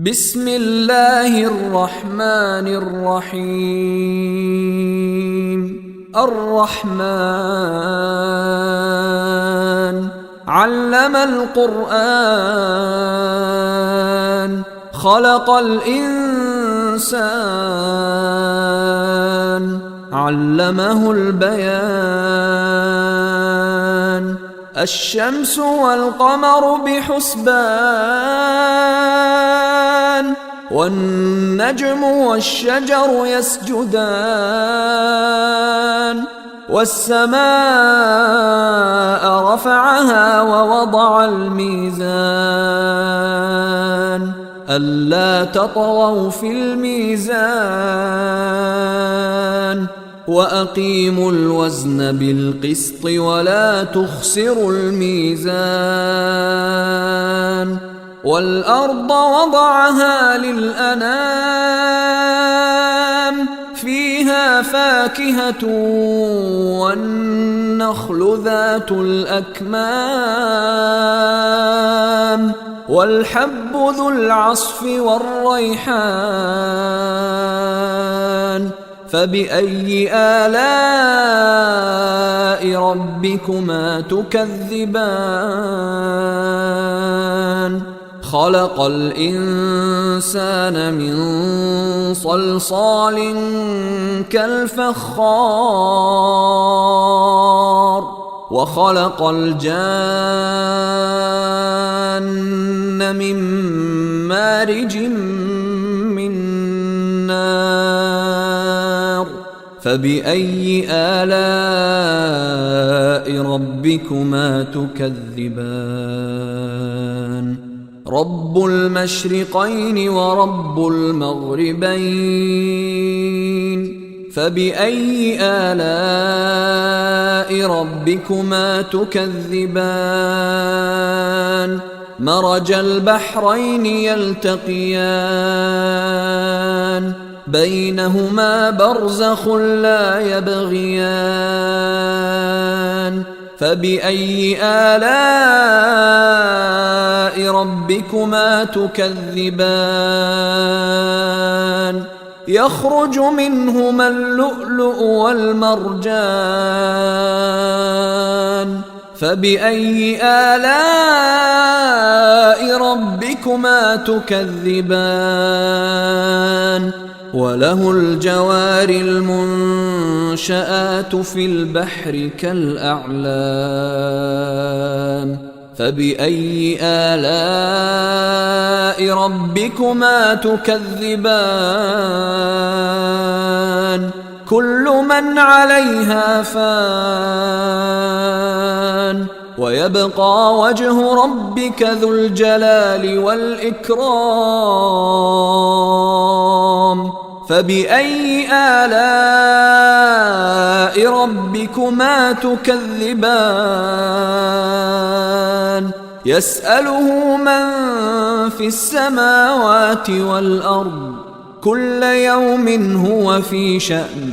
بسم الله الرحمن الرحيم. الرحمن علم القرآن خلق الإنسان علمه البيان. الشمس والقمر بحسبان والنجم والشجر يسجدان. والسماء رفعها ووضع الميزان ألا تطغوا في الميزان وأقيموا الوزن بالقسط ولا تخسروا الميزان. والأرض وضعها للأنام فيها فاكهة والنخل ذات الأكمام والحب ذو العصف والريحان. فبأي آلاء ربكما تكذبان؟ خلق الإنسان من صلصال كالفخار وخلق الجان من مارج من نار. فبأي آلاء ربكما تكذبان؟ رب المشرقين ورب المغربين. فبأي آلاء ربكما تكذبان؟ مرج البحرين يلتقيان بينهما برزخ لا يبغيان. فبأي آلاء ربكما تكذبان؟ يخرج منهما اللؤلؤ والمرجان. فبأي آلاء ربكما تكذبان؟ وله الجوار المنشآت في البحر كالأعلام. فبأي آلاء ربكما تكذبان؟ كل من عليها فان ويبقى وجه ربك ذو الجلال والإكرام. فبأي آلاء ربكما تكذبان؟ يسأله من في السماوات والأرض كل يوم هو في شأن.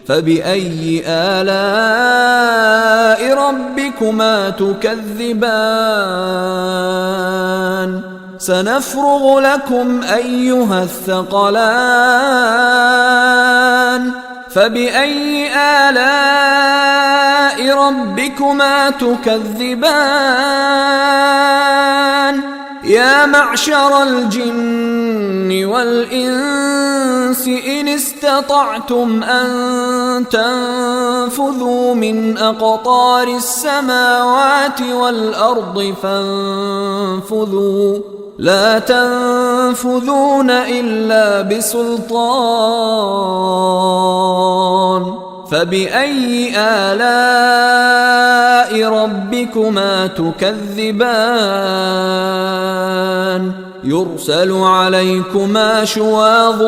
فبأي آلاء ربكما تكذبان؟ سنفرغ لكم أيها الثقلان. فبأي آلاء ربكما تكذبان؟ يا معشر الجن والإنس إن استطعتم أن تنفذوا من أقطار السماوات والأرض فانفذوا لا تنفذون إلا بسلطان. فبأي آلاء ربكما تكذبان؟ يرسل عليكما شواظ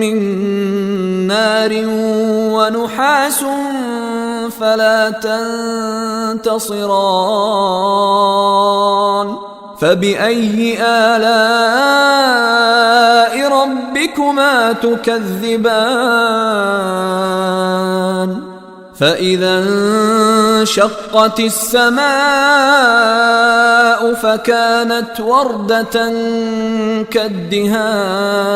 من نار ونحاس فلا تنتصران. فبأي آلاء ربكما تكذبان؟ فإذا انشقت السماء فكانت وردة كالدهان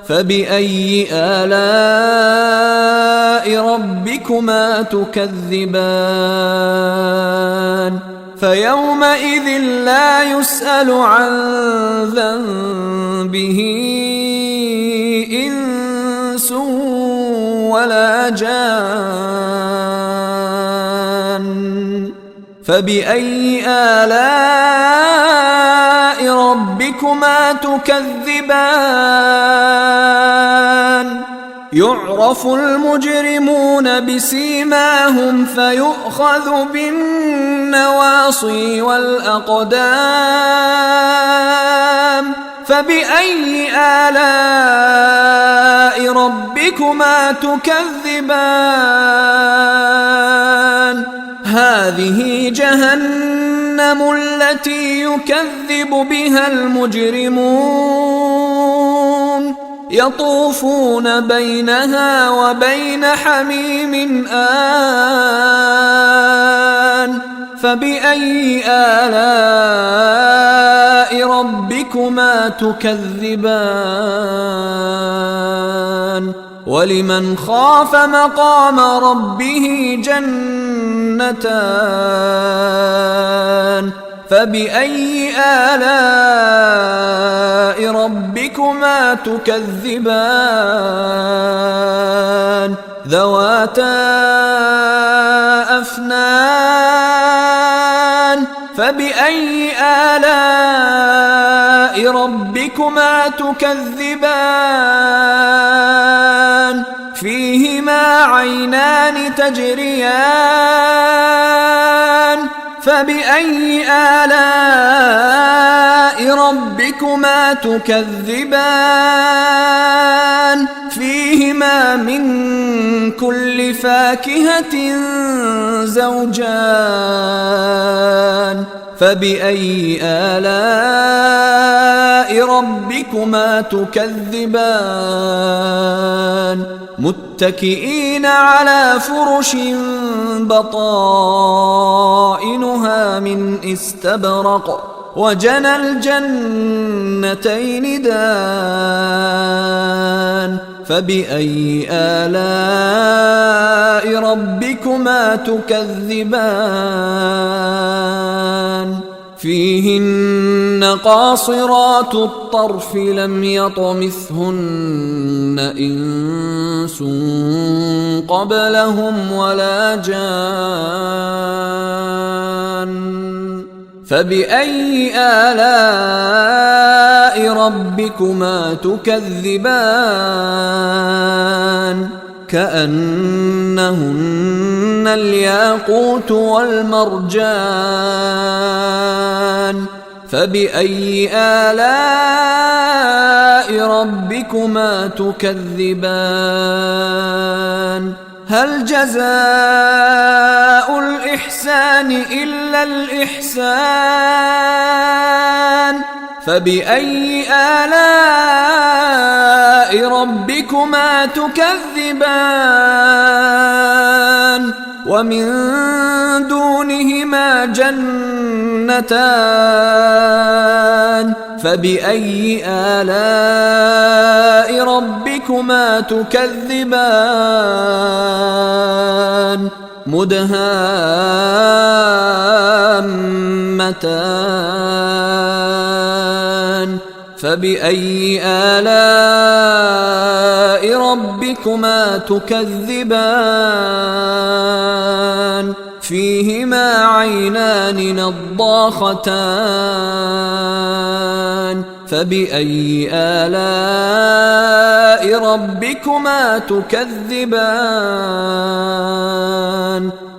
فبأي آلاء ربكما تكذبان فيومئذ لا يسأل عن ذنبه إنس ولا جان فبأي آلاء ربكما تكذبان يعرف المجرمون بسيماهم فيؤخذ بالنواصي والأقدام فبأي آلاء ربكما تكذبان هذه جهنم التي يكذب بها المجرمون يطوفون بينها وبين حميم آن فبأي آلاء ربكما تكذبان ولمن خاف مقام ربه جنتان فبأي آلاء ربكما تكذبان ذواتا أفنان فبأي آلاء ربكما تكذبان فيهما عينان تجريان فبأي آلاء ربكما تكذبان فيهما من كل فاكهة زوجان فبأي آلاء ربكما تكذبان متكئين على فرش بطائنها من استبرق وجنى الجنتين دان فبأي آلاء ربكما تكذبان فيهن قاصرات الطرف لم يطمثهن إنس قبلهم ولا جان فبأي آلاء ربكما تكذبان كأنهن الياقوت والمرجان فبأي آلاء ربكما تكذبان هل جزاء الإحسان إلا الإحسان فبأي آلاء ربكما تكذبان ومن دونهما جنتان فبأي آلاء ربكما تكذبان مدهامتان فبأي آلاء ربكما تكذبان فيهما عينان نضاختان فبأي آلاء ربكما تكذبان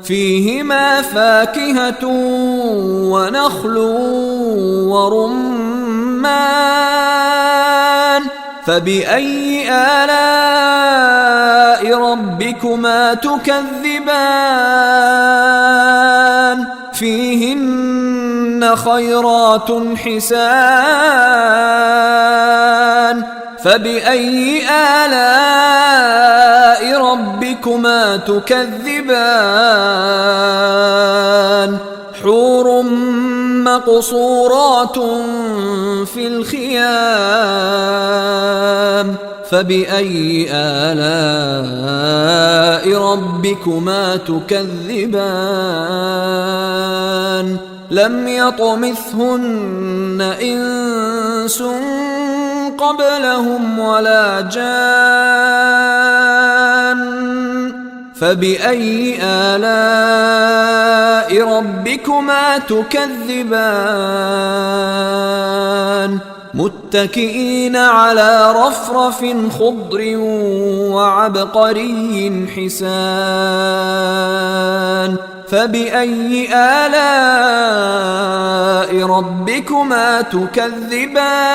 فيهما فاكهة ونخل ورمان فبأي آلاء ربكما تكذبان فيهن خيرات حسان فبأي آلاء ربكما تكذبان حور مقصورات في الخيام فبأي آلاء ربكما تكذبان لم يطمثهن إنس قبلهم ولا جان فبأي آلاء ربكما تكذبان متكئين على رفرف خضر وعبقري حسان فبأي آلاء ربكما تكذبان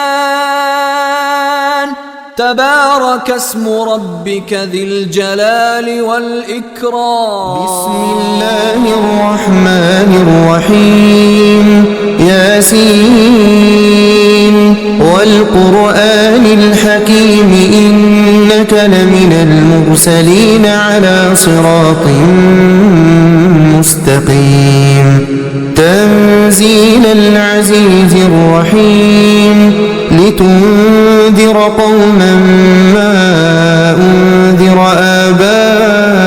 تبارك اسم ربك ذي الجلال والإكرام بسم الله الرحمن الرحيم ياسين والقرآن الحكيم إنك لمن المرسلين على صراط مستقيم تنزيل العزيز الرحيم لتنذر قوما ما أنذر آباؤهم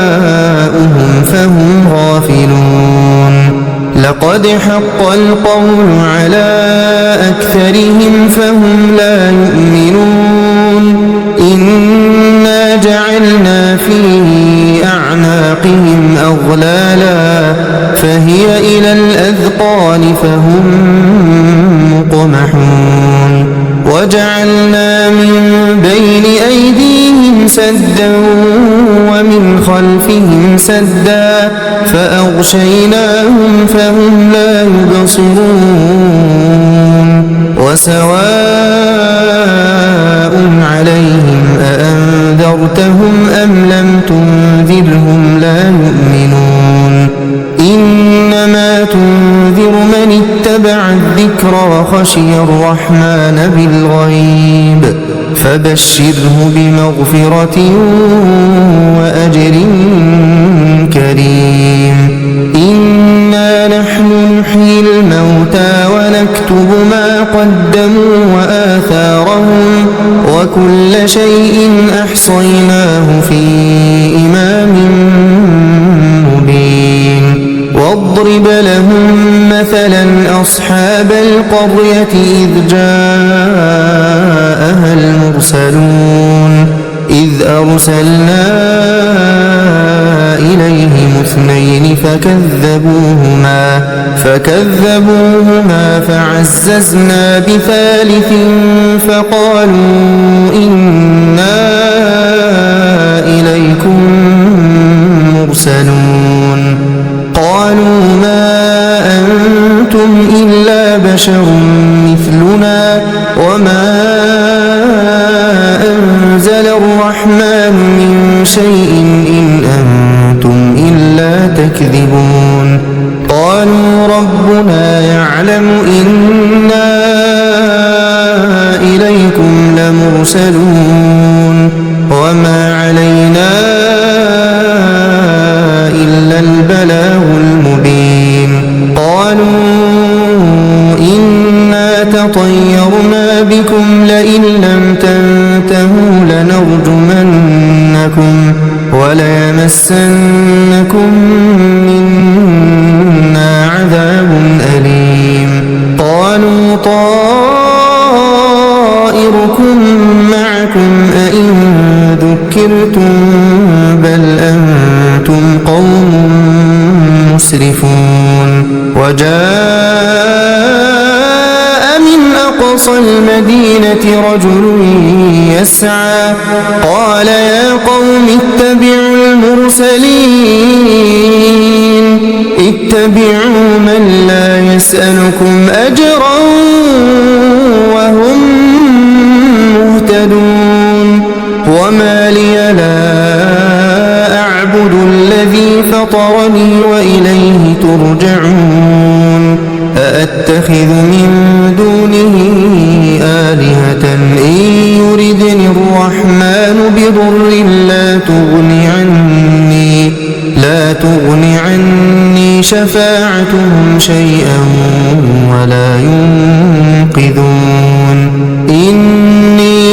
فهم غافلون لقد حق القول على أكثرهم فهم لا يؤمنون إنا جعلنا في أعناقهم أغلالا فهي إلى الأذقان فهم مقمحون وجعلنا من بين أيديهم سدا ومن خلفهم سدا فأغشيناهم فهم لا يبصرون وسواء عليهم أأنذرتهم أم لم تنذرهم لا يؤمنون إنما تنذر من اتبع الذكر وخشي الرحمن بالغيب فبشره بمغفرة وأجر كريم إنا نحن نحيي الموتى ونكتب ما قدموا وآثارهم وكل شيء أحصيناه في إمام مبين واضرب لهم مثلا أصحاب القرية إذ جاءها المرسلون إذ أرسلنا إليهم اثنين فكذبوهما فعززنا بثالث فقالوا إنا إليكم مرسلون قالوا ما أنتم إلا بشر مثلنا وما أنزل الرحمن من شيء إن أنتم إلا تكذبون قالوا ربنا يعلم إنا إليكم لمرسلون وما علينا إلا البلاغ المبين قالوا إنا تطيرنا بكم لئن لم تنتهوا لنرجمنكم وليمسنكم منا عذاب أليم قالوا طائركم معكم أئن ذكرتم بل أنتم قوم مسرفون وجاء من أقصى المدينة رجل يسعى قال يا قوم اتبعوا المرسلين اتبعوا من لا يسألكم أجرا وهم مهتدون وما لي لا أعبد الذي فطرني وإليه ترجعون أأتخذ من دونه آلهة إن يردني الرحمن بضر لا تغن عني شفاعتهم شيئا ولا ينقذون إني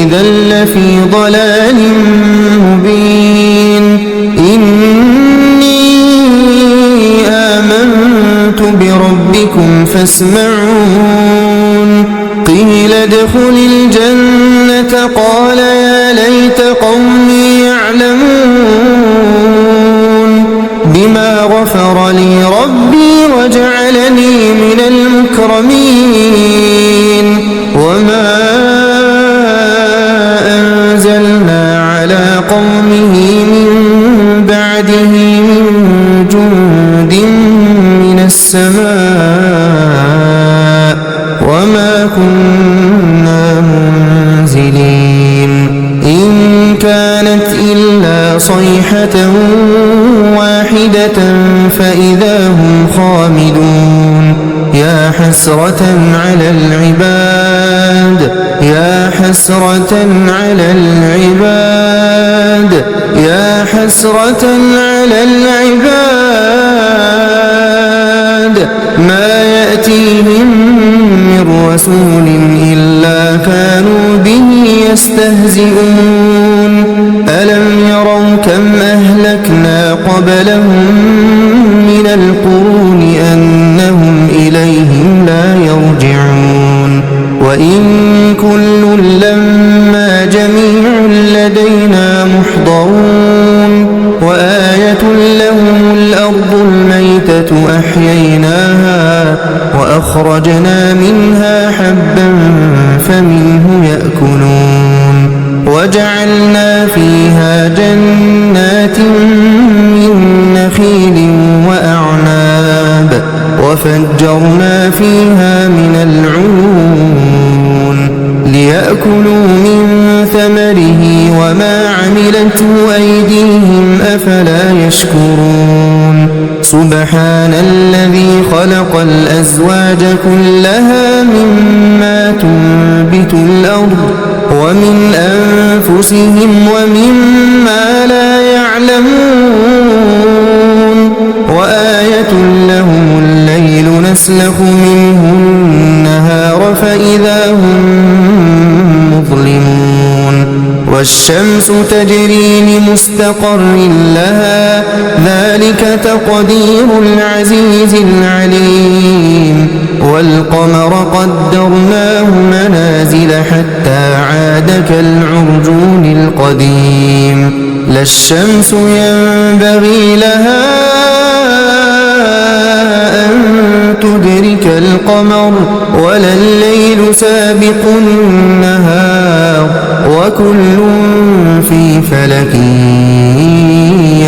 إذا لفي ضلال مبين إني آمنت بربكم فاسمعون قيل ادخل الجنة قال يا ليت قومي يعلمون بما غفر لي ربي وجعلني من المكرمين وما أنزلنا على قومه من بعده من جند من السماء وما كنا منزلين إن كانت إلا صيحة واحدة فإذا هم خامدون يا حسرة على العباد يا حسرة على العباد يا حسرة على العباد ما يأتيهم من رسول إلا كانوا به يستهزئون ألم يروا كم أهلكنا قبلهم من القرون أنهم إليهم لا يرجعون وإن كل لما جميع لدينا محضرون وآية لهم الأرض الميتة أحييناها وأخرجنا منها حبا فمنه يأكلون وجعلنا فيها جنات من نخيل وأعناب وفجرنا فيها من العيون ليأكلوا من ثمره وما عملته أيديهم أفلا يشكرون سبحان الذي خلق الأزواج كلها مما تنبت الأرض ومن أنفسهم ومما لا يعلمون وآية لهم الليل نسلخ منه النهار فإذا هم مظلمون والشمس تجري لمستقر لها ذلك تقدير العزيز العليم والقمر قدرناه منازل حتى عاد كالعرجون القديم لا الشمس ينبغي لها أن تدرك القمر ولا الليل سابق النهار وكل في فلك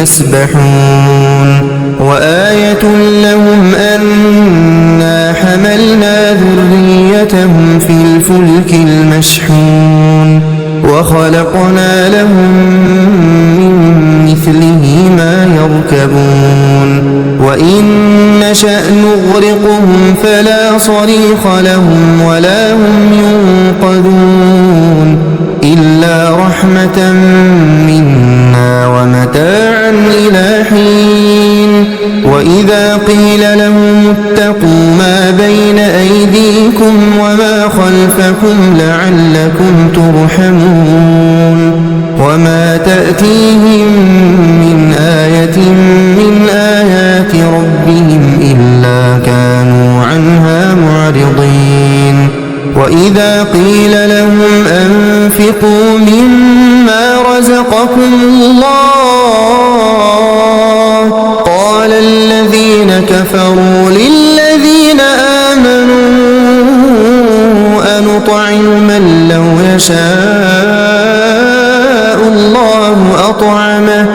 يسبحون وآية لهم أنا حملنا ذريتهم في الفلك المشحون وخلقنا لهم من مثله ما يركبون وإن نشأ نغرقهم فلا صريخ لهم ولا هم ينقذون إلا رحمة منا ومتاعا إلى حين وإذا قيل لهم اتقوا ما بين أيديكم وما خلفكم لعلكم ترحمون وما تأتيهم من آية من آيات ربهم إلا كانوا عنها معرضين وإذا قيل لهم أنفقوا مما رزقكم الله قال الذين كفروا للذين آمنوا أنطعم من لو يشاء الله أطعمه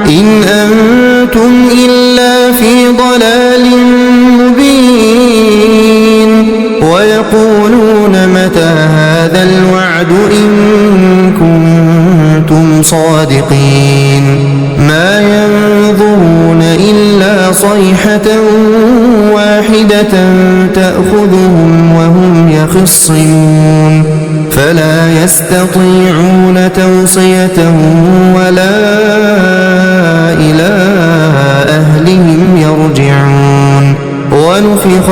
إن أنتم إلا في ضلال مبين ويقولون متى هذا الوعد إن كنتم صادقين ما ينظر ينظرون إلا صيحة واحدة تأخذهم وهم يخصمون فلا يستطيعون توصية ولا إلى أهلهم يرجعون ونفخ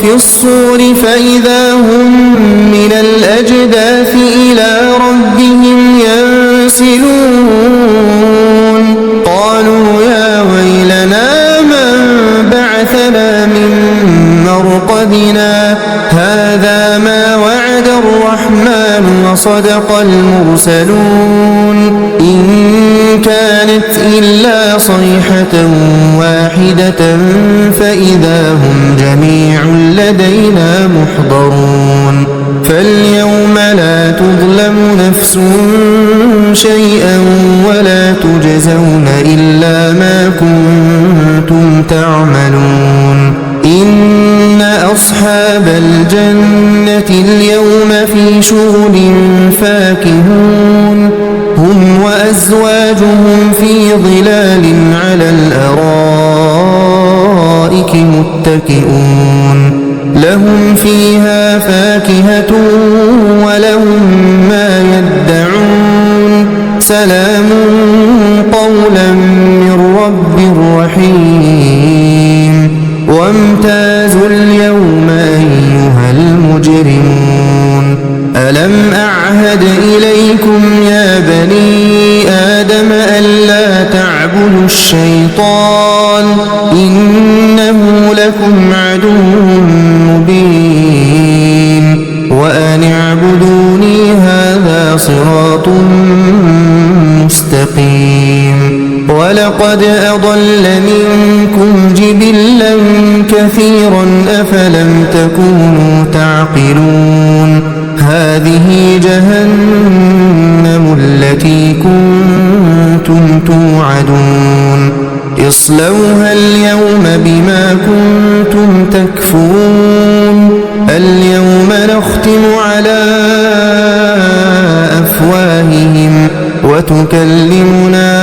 في الصور فإذا هم من الأجداث إلى ربهم ينسلون قالوا يا ويلنا من بعثنا من مرقدنا هذا ما وعد الرحمن وصدق المرسلون إن كانت إلا صيحة واحدة فإذا هم جميع لدينا محضرون فاليوم لا تظلم نفس شيئا ولا تجزون إلا ما كنتم تعملون إن أصحاب الجنة اليوم في شغل فاكهون هم وأزواجهم في ظلال على الأرائك متكئون لهم فيها فاكهة ولهم ما يدعون سلام قولا من رب رحيم وامتازوا اليوم أيها المجرمون ألم أعهد إليكم يا بني آدم ألا تعبدوا الشيطان إنه لكم عدو مبين وأن اعبدوني هذا صراط مستقيم ولقد أضل منكم جبلا كثيرا أفلم تكونوا تعقلون هذه جهنم التي كنتم توعدون اصلوها اليوم بما كنتم تكفرون اليوم نختم على أفواههم وتكلمنا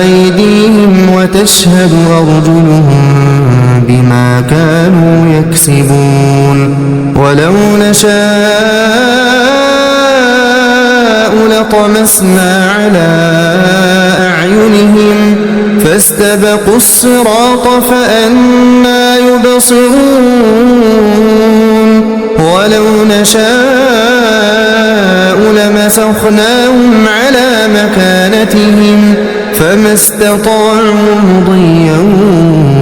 أيديهم وتشهد أرجلهم بما كانوا يكسبون ولو نشاء لطمسنا على أعينهم فاستبقوا الصراط فأنى يبصرون ولو نشاء لمسخناهم على مكانتهم فما استطاعوا مضيا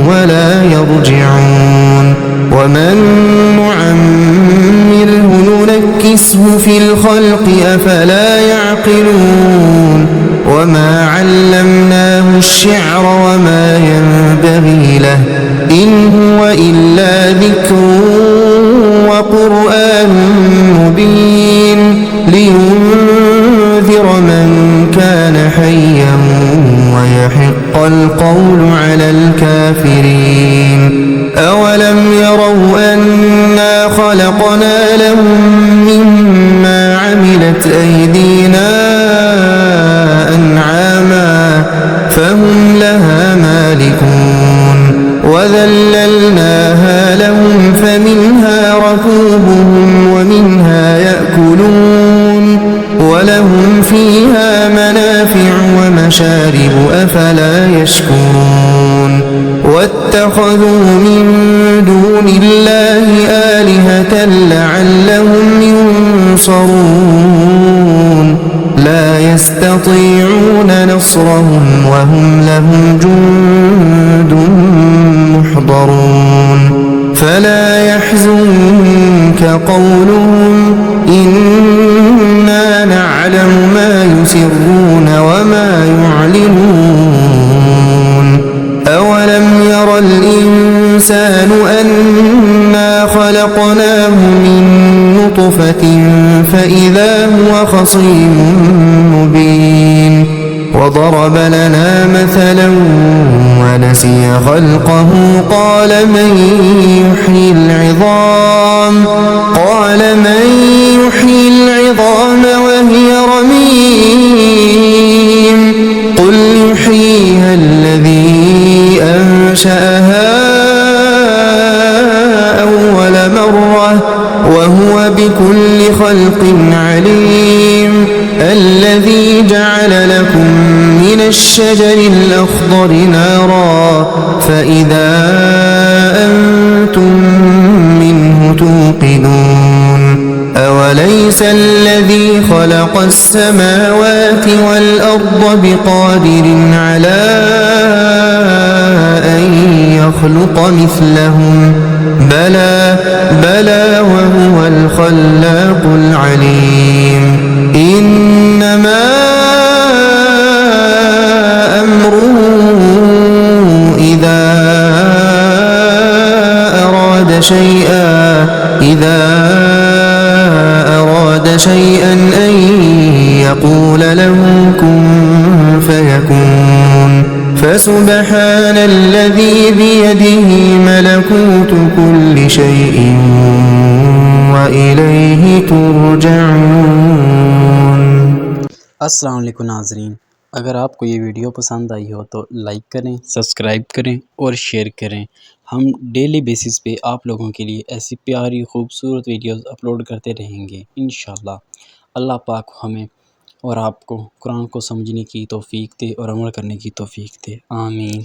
ولا يرجعون ومن نعمره ننكسه في الخلق أفلا يعقلون وما علمناه الشعر وما ينبغي له إن هو إلا ذكر وقرآن مبين لينذر من كان حيا ويحق القول على الكافرين أولم يروا أنا خلقنا لهم مما عملت أيدينا أنعاما فهم لها مالكون وذللناها لهم فمنها ركوبهم ومنها يأكلون ولهم فيها منافع ومشارب أفلا يشكرون واتخذوا من دون الله آلهة لعلهم ينصرون لا يستطيعون نصرهم وهم لهم جند محضرون فلا يحزنك قولهم إنا نعلم ما يسرون وما يعلنون أولم ير الإنسان أنا خلقناه من نطفة فإذا هو خصيم مبين وضرب لنا مثلا ونسي خلقه قال من يحيي العظام وهي رميم وهو بكل خلق عليم الذي جعل لكم من الشجر الأخضر نارا فإذا أنتم منه توقدون أوليس الذي خلق السماوات والأرض بقادر على أن يخلق مثلهم بلى وهو الخلاق العليم إنما أمره إذا أراد شيئا أن يقول له كن فيكون فسبحان الذي بيده ملكوت كل شيء وإليه ترجعون। अस्सलाम वालेकुम नाज़रीन, अगर आपको ये वीडियो पसंद आई हो तो लाइक करें, सब्सक्राइब करें और शेयर करें। हम डेली बेसिस पे आप लोगों के लिए ऐसी प्यारी खूबसूरत वीडियोस अपलोड करते रहेंगे इंशाल्लाह। अल्लाह पाक हमें और आपको कुरान को समझने की तौफीक दे और अमल करने की तौफीक दे, आमीन।